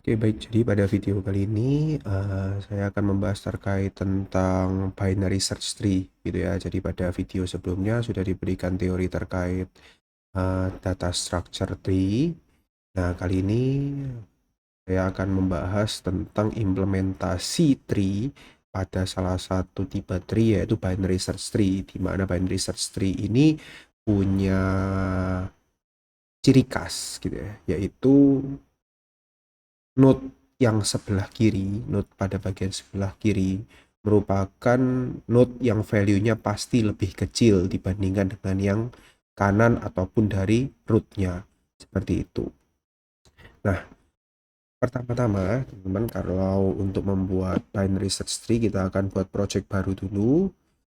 Oke, baik. Jadi pada video kali ini saya akan membahas terkait tentang binary search tree gitu ya. Jadi pada video sebelumnya sudah diberikan teori terkait data structure tree. Nah, kali ini saya akan membahas tentang implementasi tree pada salah satu tipe tree, yaitu binary search tree, di mana binary search tree ini punya ciri khas gitu ya, yaitu node yang sebelah kiri, node pada bagian sebelah kiri merupakan node yang value-nya pasti lebih kecil dibandingkan dengan yang kanan ataupun dari root-nya. Seperti itu. Nah, pertama-tama teman-teman, kalau untuk membuat binary search tree kita akan buat project baru dulu.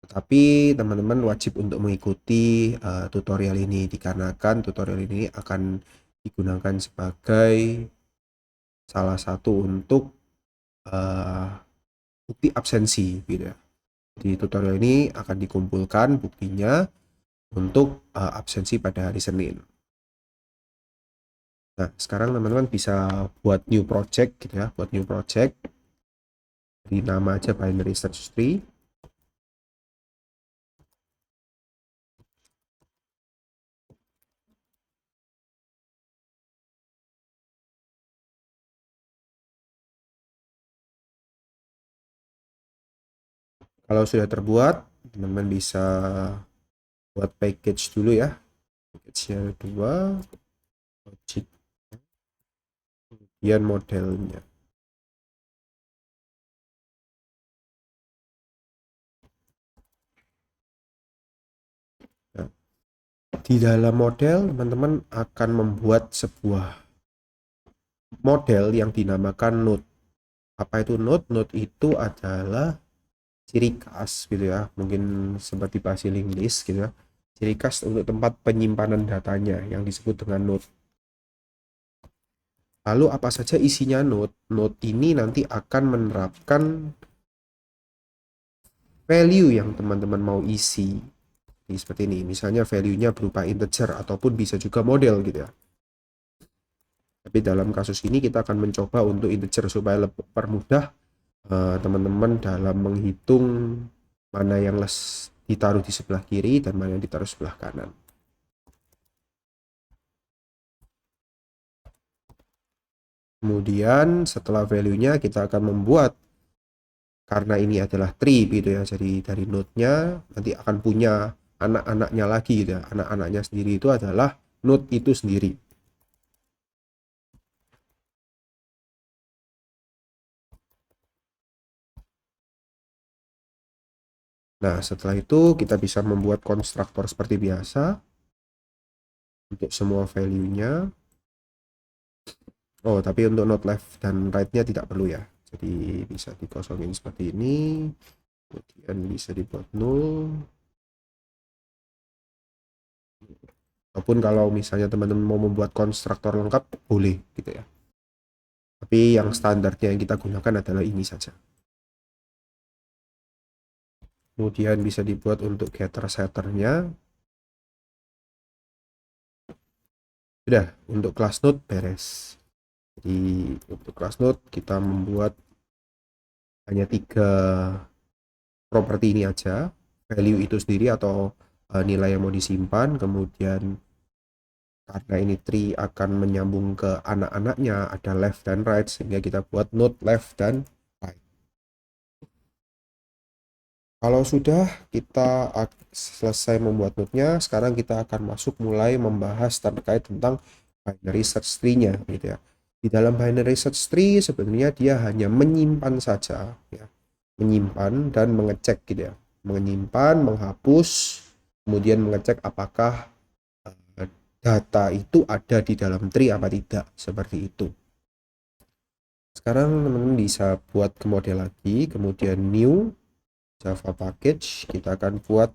Tetapi teman-teman wajib untuk mengikuti tutorial ini, dikarenakan tutorial ini akan digunakan sebagai salah satu untuk bukti absensi gitu ya. Di tutorial ini akan dikumpulkan buktinya untuk absensi pada hari Senin. Nah, sekarang teman-teman bisa buat new project gitu ya, buat new project. Di nama aja binary search tree. Kalau sudah terbuat, teman-teman bisa buat package dulu ya. Package-nya dua, objek, kemudian modelnya. Nah, di dalam model, teman-teman akan membuat sebuah model yang dinamakan node. Apa itu node? Node itu adalah ciri khas gitu ya, mungkin seperti bahasa Inggris gitu ya, ciri khas untuk tempat penyimpanan datanya yang disebut dengan node. Lalu apa saja isinya node? Node ini nanti akan menerapkan value yang teman-teman mau isi. Ini seperti ini, misalnya value-nya berupa integer ataupun bisa juga model gitu ya. Tapi dalam kasus ini kita akan mencoba untuk integer supaya lebih permudah teman-teman dalam menghitung mana yang ditaruh di sebelah kiri dan mana yang ditaruh sebelah kanan. Kemudian setelah value-nya kita akan membuat, karena ini adalah tree gitu ya, jadi dari node-nya nanti akan punya anak-anaknya lagi gitu ya. Anak-anaknya sendiri itu adalah node itu sendiri. Nah, setelah itu kita bisa membuat konstruktor seperti biasa untuk semua value-nya. Oh, tapi untuk node left dan right-nya tidak perlu ya. Jadi bisa dikosongin seperti ini. Kemudian bisa dibuat null. Ataupun kalau misalnya teman-teman mau membuat konstruktor lengkap, boleh gitu ya. Tapi yang standarnya yang kita gunakan adalah ini saja. Kemudian bisa dibuat untuk getter setternya. Sudah, untuk class node beres. Jadi untuk class node kita membuat hanya 3 properti ini aja. Value itu sendiri atau nilai yang mau disimpan. Kemudian karena ini tree akan menyambung ke anak-anaknya, ada left dan right, sehingga kita buat node left dan right. Kalau sudah kita selesai membuat node-nya, sekarang kita akan masuk mulai membahas terkait tentang binary search tree-nya gitu ya. Di dalam binary search tree sebenarnya dia hanya menyimpan saja ya. Menyimpan dan mengecek gitu ya. Menyimpan, menghapus, kemudian mengecek apakah data itu ada di dalam tree apa tidak, seperti itu. Sekarang teman-teman bisa buat ke model lagi, kemudian new Java package, kita akan buat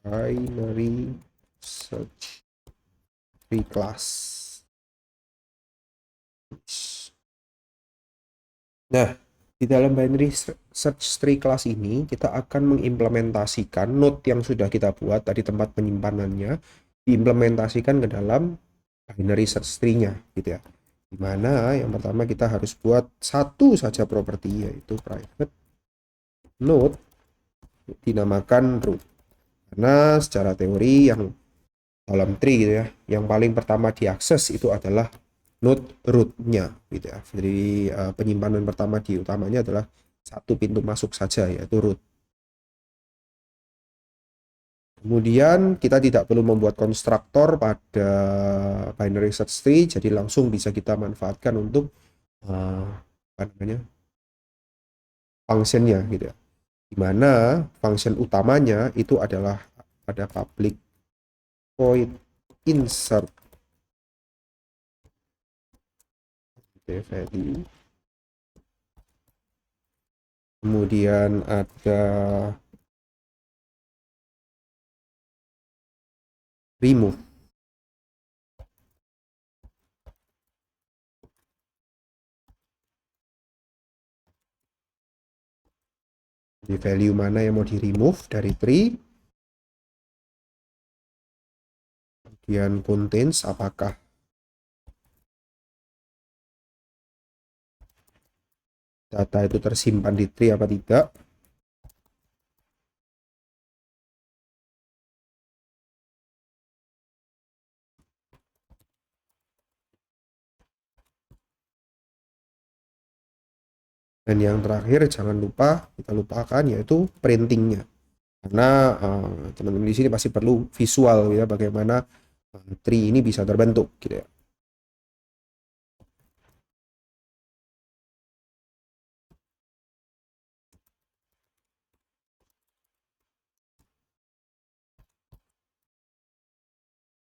binary search tree class. Nah, di dalam binary search tree class ini kita akan mengimplementasikan node yang sudah kita buat tadi, tempat penyimpanannya diimplementasikan ke dalam binary search tree-nya gitu ya. Dimana yang pertama kita harus buat satu saja properti, yaitu private node dinamakan root. Karena secara teori yang dalam tree gitu ya, yang paling pertama diakses itu adalah node rootnya gitu ya. Jadi penyimpanan pertama di utamanya adalah satu pintu masuk saja, yaitu root. Kemudian kita tidak perlu membuat konstruktor pada binary search tree, jadi langsung bisa kita manfaatkan untuk apa namanya, functionnya gitu ya. Dimana function utamanya itu adalah pada public void insert value, kemudian ada remove. Di value mana yang mau di remove dari tree, kemudian contains apakah data itu tersimpan di tree apa tidak. Dan yang terakhir jangan lupa kita lupakan, yaitu printingnya. Karena teman-teman di sini pasti perlu visual ya, bagaimana tree ini bisa terbentuk gitu ya.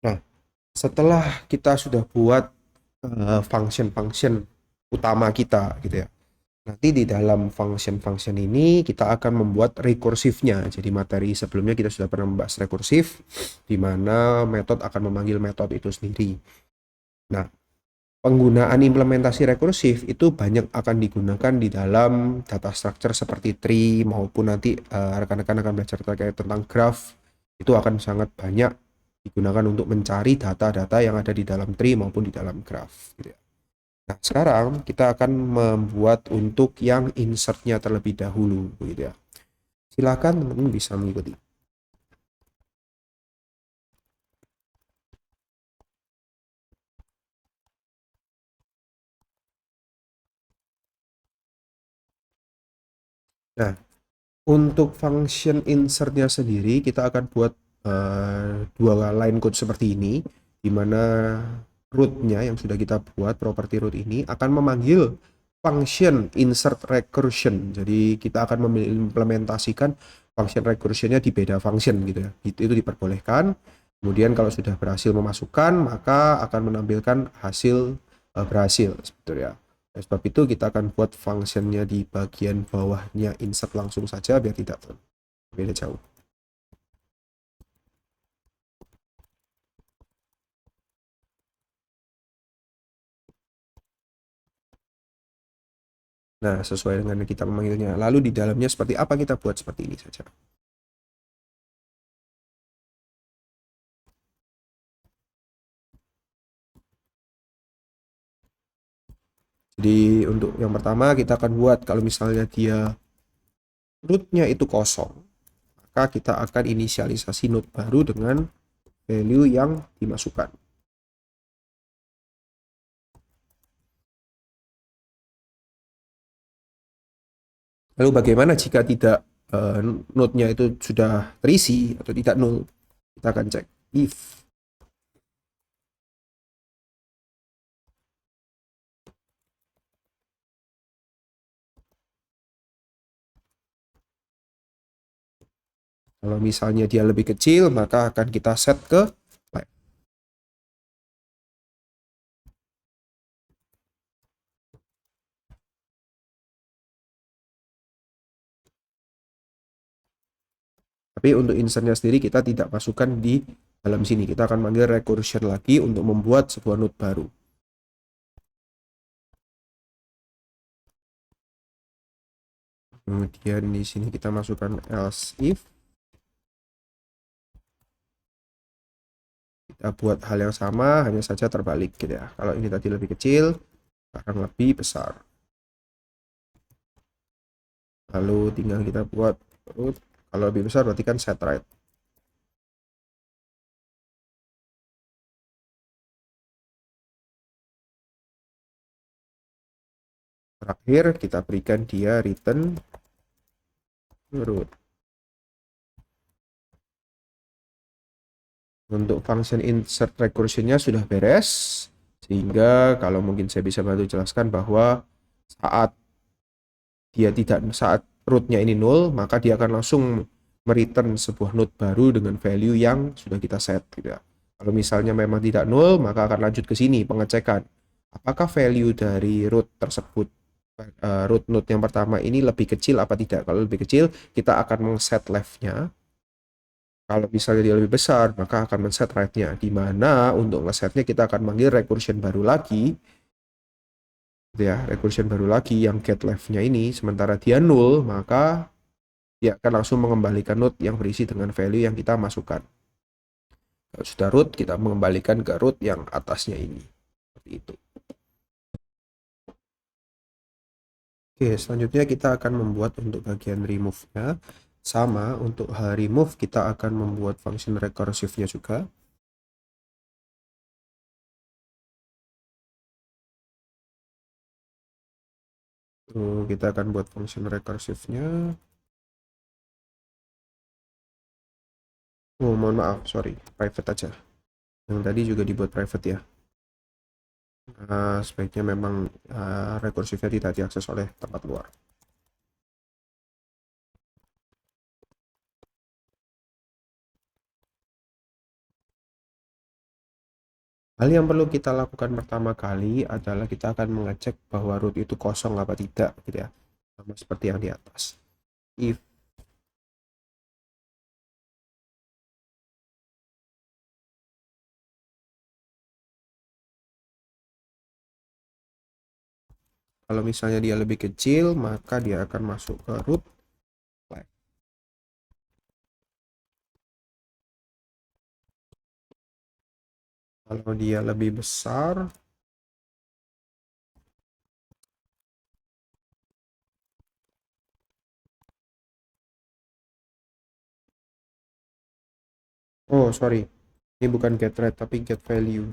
Nah, setelah kita sudah buat function-function utama kita gitu ya, nanti di dalam function-function ini kita akan membuat rekursifnya. Jadi materi sebelumnya kita sudah pernah membahas rekursif, di mana metode akan memanggil metode itu sendiri. Nah, penggunaan implementasi rekursif itu banyak akan digunakan di dalam data structure seperti tree, maupun nanti rekan-rekan akan belajar terkait tentang graph. Itu akan sangat banyak digunakan untuk mencari data-data yang ada di dalam tree maupun di dalam graph gitu ya. Nah, sekarang kita akan membuat untuk yang insertnya terlebih dahulu gitu ya. Silakan teman-teman bisa mengikuti. Nah, untuk function insertnya sendiri kita akan buat dua line code seperti ini, di mana rootnya yang sudah kita buat, properti root ini akan memanggil function insert recursion. Jadi kita akan mengimplementasikan function recursionnya di beda function gitu ya. Itu diperbolehkan. Kemudian kalau sudah berhasil memasukkan, maka akan menampilkan hasil berhasil seperti ya. Oleh sebab itu kita akan buat functionnya di bagian bawahnya insert langsung saja biar tidak beda jauh. Nah, sesuai dengan kita memanggilnya. Lalu di dalamnya seperti apa, kita buat seperti ini saja. Jadi untuk yang pertama kita akan buat, kalau misalnya dia rootnya itu kosong, maka kita akan inisialisasi node baru dengan value yang dimasukkan. Lalu bagaimana jika tidak node-nya itu sudah terisi atau tidak null? Kita akan cek if kalau misalnya dia lebih kecil, maka akan kita set ke left. Tapi untuk insertnya sendiri kita tidak masukkan di dalam sini. Kita akan manggil recursion lagi untuk membuat sebuah node baru. Kemudian di sini kita masukkan else if. Kita buat hal yang sama, hanya saja terbalik gitu ya. Kalau ini tadi lebih kecil, sekarang lebih besar. Lalu tinggal kita buat root, kalau lebih besar berarti kan set right. Terakhir kita berikan dia return root. Untuk function insert recursion-nya sudah beres, sehingga kalau mungkin saya bisa bantu jelaskan bahwa saat saat root-nya ini null, maka dia akan langsung mereturn sebuah node baru dengan value yang sudah kita set gitu ya. Kalau misalnya memang tidak null, maka akan lanjut ke sini pengecekan apakah value dari root tersebut, root node yang pertama ini lebih kecil apa tidak. Kalau lebih kecil, kita akan meng-set left-nya. Kalau misalnya dia lebih besar, maka akan men-set right-nya. Di mana untuk nge-setnya kita akan manggil recursion baru lagi. Gitu ya, recursion baru lagi yang get left-nya ini. Sementara dia null, maka dia akan langsung mengembalikan node yang berisi dengan value yang kita masukkan. Kalau sudah root, kita mengembalikan ke root yang atasnya ini. Seperti itu. Oke, selanjutnya kita akan membuat untuk bagian remove-nya. Sama, untuk remove kita akan membuat function recursive-nya juga. Kita akan buat function recursive-nya. Oh, mohon maaf, sorry, private aja. Yang tadi juga dibuat private ya. Sebaiknya memang rekursifnya tidak diakses oleh tempat luar. Hal yang perlu kita lakukan pertama kali adalah kita akan mengecek bahwa root itu kosong apa tidak, gitu ya. Sama seperti yang di atas. If kalau misalnya dia lebih kecil, maka dia akan masuk ke root. Kalau dia lebih besar, oh sorry, ini bukan get rate tapi get value.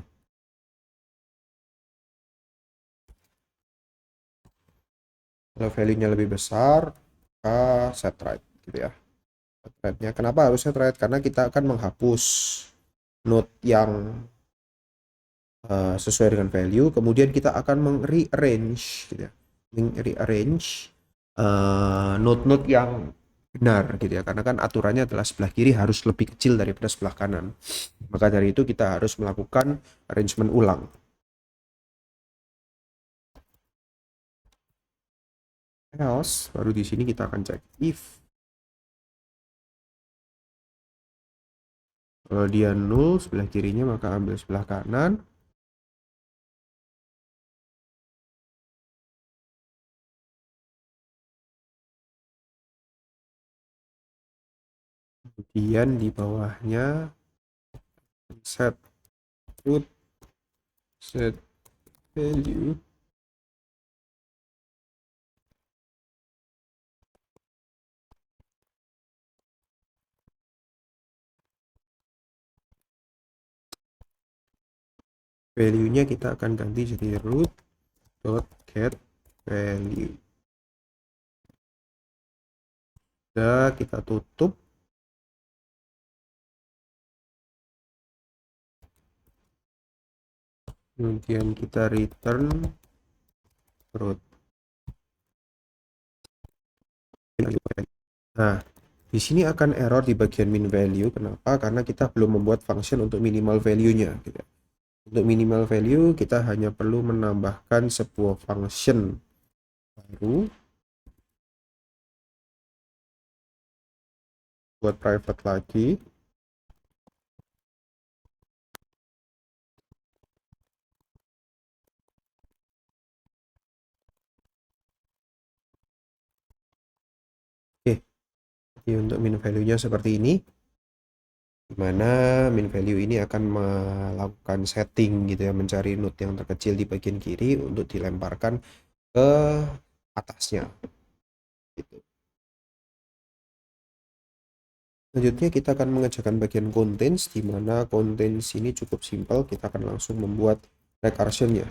Kalau value-nya lebih besar, maka set right, gitu ya. Set right-nya. Kenapa harus set right? Karena kita akan menghapus node yang sesuai dengan value, kemudian kita akan meng-rearrange gitu ya. Meng-rearrange node-node yang benar gitu ya, karena kan aturannya adalah sebelah kiri harus lebih kecil daripada sebelah kanan. Maka dari itu kita harus melakukan arrangement ulang. Else, baru di sini kita akan cek if. Kalau dia null sebelah kirinya, maka ambil sebelah kanan. Kemudian di bawahnya set root, set value. Value-nya kita akan ganti jadi root dot get value. Sudah, kita tutup. Kemudian kita return root. Nah, di sini akan error di bagian min value. Kenapa? Karena kita belum membuat function untuk minimal value-nya. Gitu. Untuk minimal value, kita hanya perlu menambahkan sebuah function baru buat private lagi. Oke, jadi untuk min value-nya seperti ini. Dimana min value ini akan melakukan setting gitu ya, mencari node yang terkecil di bagian kiri untuk dilemparkan ke atasnya gitu. Selanjutnya kita akan mengerjakan bagian contents, di mana contents ini cukup simpel, kita akan langsung membuat recursion-nya.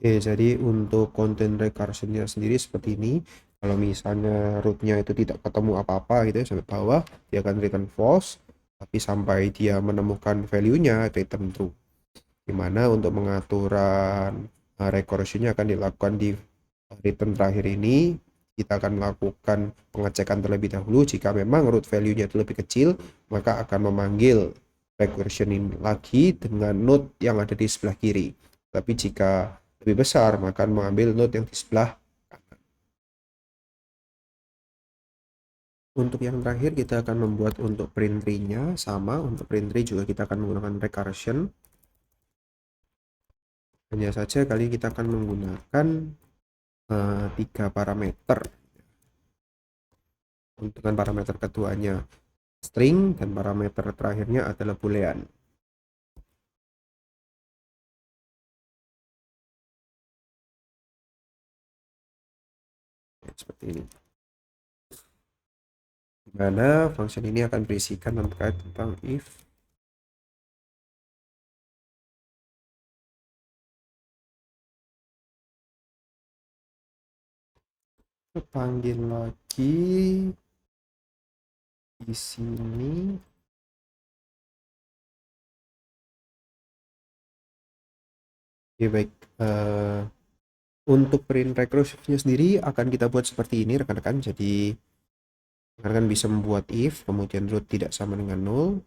Oke, jadi untuk content recursion-nya sendiri seperti ini. Kalau misalnya root-nya itu tidak ketemu apa-apa gitu ya sampai bawah, dia akan return false. Tapi sampai dia menemukan value-nya, return true. Dimana untuk pengaturan recursion-nya akan dilakukan di return terakhir ini. Kita akan melakukan pengecekan terlebih dahulu. Jika memang root value-nya itu lebih kecil, maka akan memanggil recursion ini lagi dengan node yang ada di sebelah kiri. Tapi jika lebih besar, maka akan mengambil node yang di sebelah kanan. Untuk yang terakhir, kita akan membuat untuk print tree-nya sama. Untuk print tree juga kita akan menggunakan recursion. Hanya saja kali kita akan menggunakan 3 parameter. Dengan parameter keduanya string dan parameter terakhirnya adalah boolean. Seperti ini. Di mana function ini akan berisikan terkait tentang if panggil lagi di sini. Oke, baik. Untuk print recursive-nya sendiri akan kita buat seperti ini rekan-rekan. Jadi rekan-rekan bisa membuat if, kemudian root tidak sama dengan null,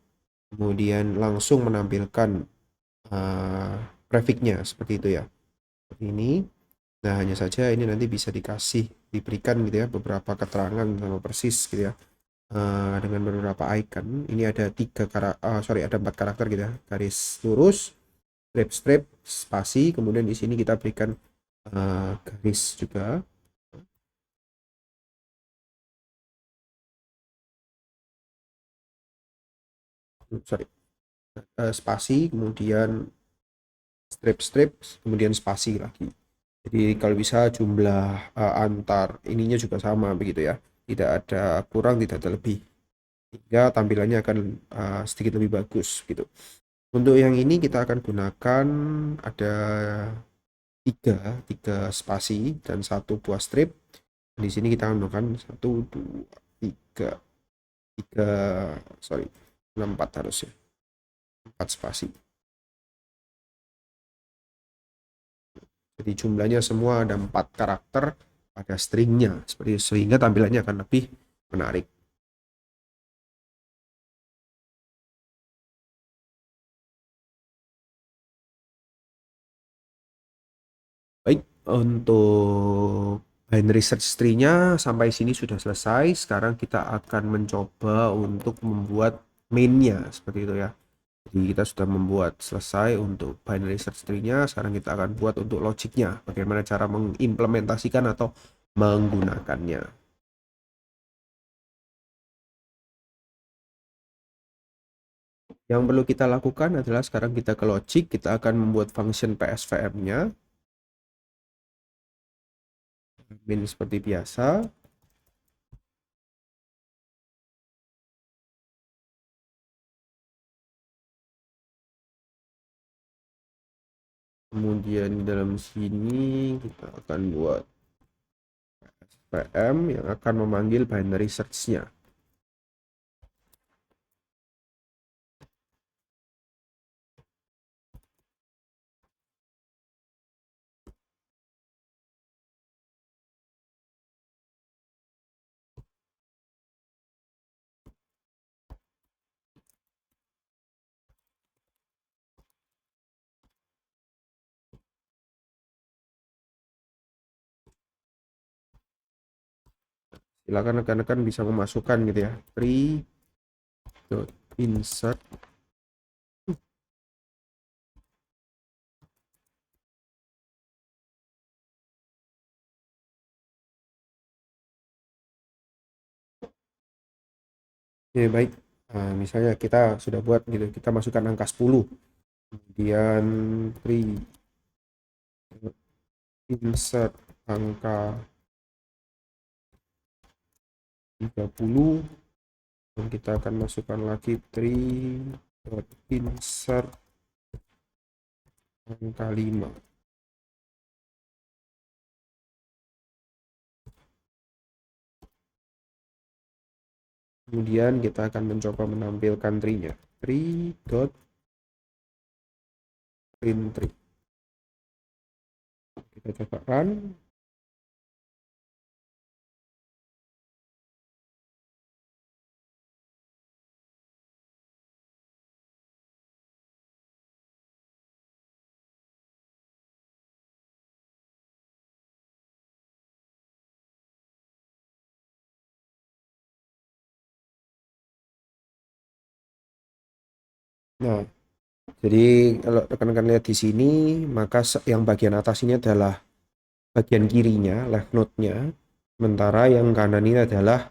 kemudian langsung menampilkan prefix-nya seperti itu ya. Seperti ini. Nah, hanya saja ini nanti bisa diberikan gitu ya beberapa keterangan sama persis gitu ya. Dengan beberapa icon. Ini ada ada 4 karakter gitu ya. Garis lurus, strip, spasi, kemudian di sini kita berikan garis juga. Spasi, kemudian strip, kemudian spasi lagi. Jadi kalau bisa jumlah antar ininya juga sama begitu ya. Tidak ada kurang, tidak ada lebih. Sehingga tampilannya akan sedikit lebih bagus gitu. Untuk yang ini kita akan gunakan ada tiga spasi dan 1 buah strip. Di sini kita akan menggunakan 1, 2, 3, 3, sorry, 4 harusnya, 4 spasi. Jadi jumlahnya semua ada 4 karakter pada stringnya, seperti sehingga tampilannya akan lebih menarik. Baik, untuk binary search tree-nya sampai sini sudah selesai. Sekarang kita akan mencoba untuk membuat main-nya seperti itu ya. Jadi kita sudah membuat selesai untuk binary search tree-nya. Sekarang kita akan buat untuk logiknya. Bagaimana cara mengimplementasikan atau menggunakannya. Yang perlu kita lakukan adalah sekarang kita ke logic. Kita akan membuat function PSVM-nya. Min seperti biasa. Kemudian di dalam sini kita akan buat PM yang akan memanggil binary search-nya. Silakan rekan-rekan bisa memasukkan gitu ya, tree dot insert. Ya, baik. Nah, misalnya kita sudah buat gitu, kita masukkan angka 10, kemudian insert angka 30, dan kita akan masukkan lagi insert angka 5. Kemudian kita akan mencoba menampilkan tree-nya. Print tree. Kita coba run. Nah, jadi kalau rekan-rekan lihat di sini, maka yang bagian atas ini adalah bagian kirinya, left node-nya, sementara yang kanan ini adalah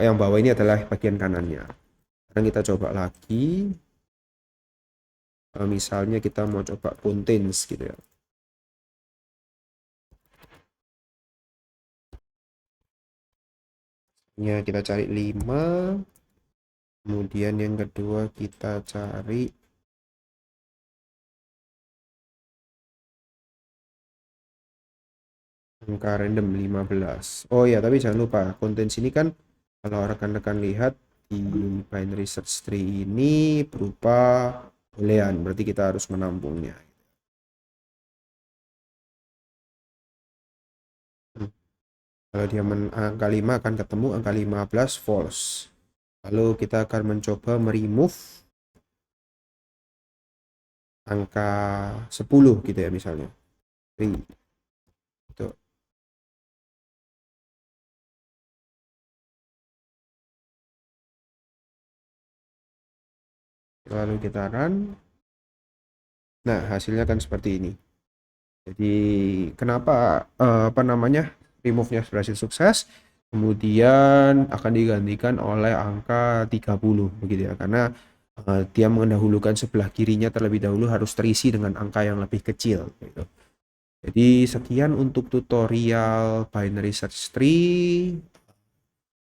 yang bawah ini adalah bagian kanannya. Sekarang kita coba lagi, misalnya kita mau coba contains gitu ya. Ya, kita cari 5, kemudian yang kedua kita cari angka random 15. Oh ya, tapi jangan lupa konten sini kan kalau rekan-rekan lihat di binary search tree ini berupa boolean, berarti kita harus menampungnya. Kalau dia angka 5 akan ketemu angka 15 false. Lalu kita akan mencoba meremove angka 10 gitu ya misalnya. Gitu. Lalu kita run. Nah, hasilnya kan seperti ini. Jadi kenapa apa namanya? Remove-nya berhasil sukses, kemudian akan digantikan oleh angka 30 begitu ya. Karena dia mendahulukan sebelah kirinya terlebih dahulu harus terisi dengan angka yang lebih kecil gitu. Jadi sekian untuk tutorial binary search tree.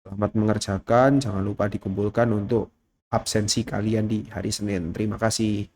Selamat mengerjakan, jangan lupa dikumpulkan untuk absensi kalian di hari Senin. Terima kasih.